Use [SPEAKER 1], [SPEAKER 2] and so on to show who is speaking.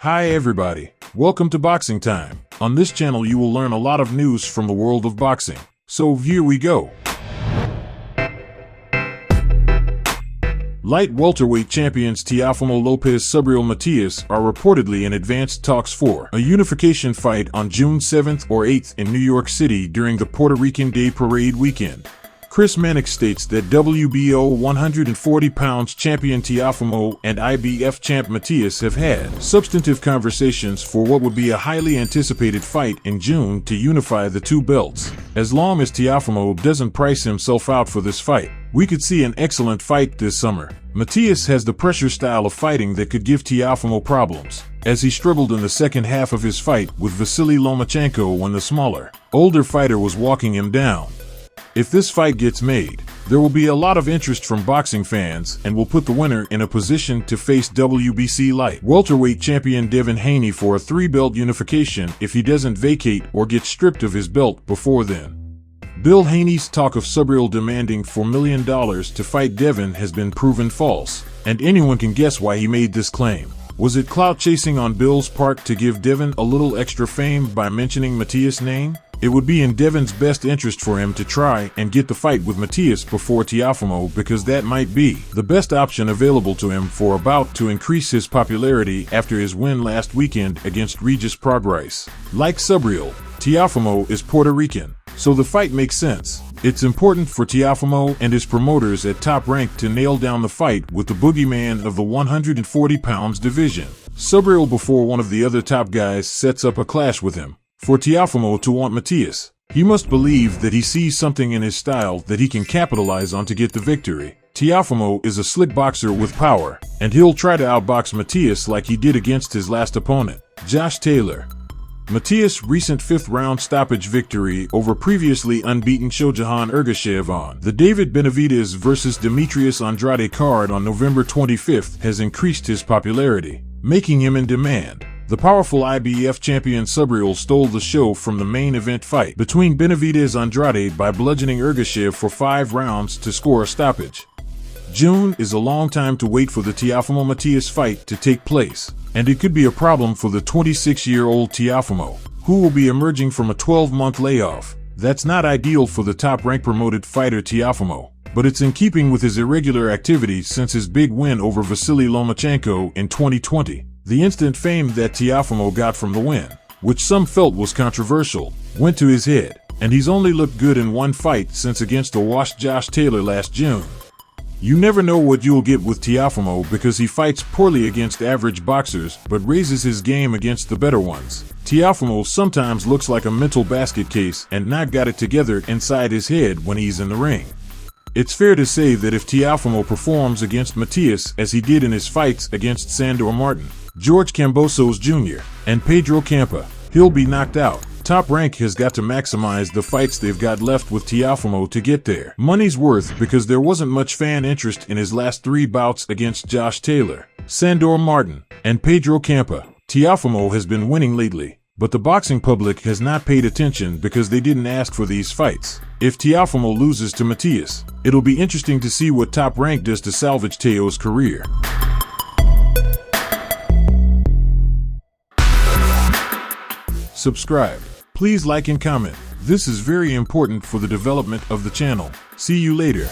[SPEAKER 1] Hi everybody, welcome to Boxing Time. On this channel you will learn a lot of news from the world of boxing. So here we go. Light welterweight champions Teofimo Lopez Subriel Matias are reportedly in advanced talks for a unification fight on June 7th or 8th in New York City during the Puerto Rican Day Parade weekend. Chris Mannix states that WBO 140 pounds champion Teofimo and IBF champ Matias have had substantive conversations for what would be a highly anticipated fight in June to unify the two belts. As long as Teofimo doesn't price himself out for this fight, we could see an excellent fight this summer. Matias has the pressure style of fighting that could give Teofimo problems, as he struggled in the second half of his fight with Vasily Lomachenko when the smaller, older fighter was walking him down. If this fight gets made, there will be a lot of interest from boxing fans and will put the winner in a position to face WBC light welterweight champion Devin Haney for a 3-belt unification if he doesn't vacate or get stripped of his belt before then. Bill Haney's talk of Subriel demanding $4 million to fight Devin has been proven false, and anyone can guess why he made this claim. Was it clout chasing on Bill's part to give Devin a little extra fame by mentioning Matias' name? It would be in Devin's best interest for him to try and get the fight with Matias before Teofimo, because that might be the best option available to him for about to increase his popularity after his win last weekend against Regis Prograis. Like Subriel, Teofimo is Puerto Rican, so the fight makes sense. It's important for Teofimo and his promoters at Top Rank to nail down the fight with the boogeyman of the 140 pounds division. Subriel before one of the other top guys sets up a clash with him. For Teofimo to want Matias, he must believe that he sees something in his style that he can capitalize on to get the victory. Teofimo is a slick boxer with power, and he'll try to outbox Matias like he did against his last opponent, Josh Taylor. Matias' recent 5th-round stoppage victory over previously unbeaten Shojahan Ergashev on the David Benavidez vs. Demetrius Andrade card on November 25th has increased his popularity, making him in demand. The powerful IBF champion Subriel stole the show from the main event fight between Benavidez Andrade by bludgeoning Ergashev for 5 rounds to score a stoppage. June is a long time to wait for the Teofimo Matias fight to take place, and it could be a problem for the 26-year-old Teofimo, who will be emerging from a 12-month layoff. That's not ideal for the top-rank promoted fighter Teofimo, but it's in keeping with his irregular activity since his big win over Vasily Lomachenko in 2020. The instant fame that Teofimo got from the win, which some felt was controversial, went to his head, and he's only looked good in one fight since against the washed Josh Taylor last June. You never know what you'll get with Teofimo because he fights poorly against average boxers but raises his game against the better ones. Teofimo sometimes looks like a mental basket case and not got it together inside his head when he's in the ring. It's fair to say that if Teofimo performs against Matias as he did in his fights against Sandor Martin, George Kambosos Jr., and Pedro Campa, he'll be knocked out. Top Rank has got to maximize the fights they've got left with Teofimo to get their money's worth, because there wasn't much fan interest in his last 3 bouts against Josh Taylor, Sandor Martin, and Pedro Campa. Teofimo has been winning lately, but the boxing public has not paid attention because they didn't ask for these fights. If Teofimo loses to Matias, it'll be interesting to see what Top Rank does to salvage Teo's career. Subscribe. Please like and comment. This is very important for the development of the channel. See you later.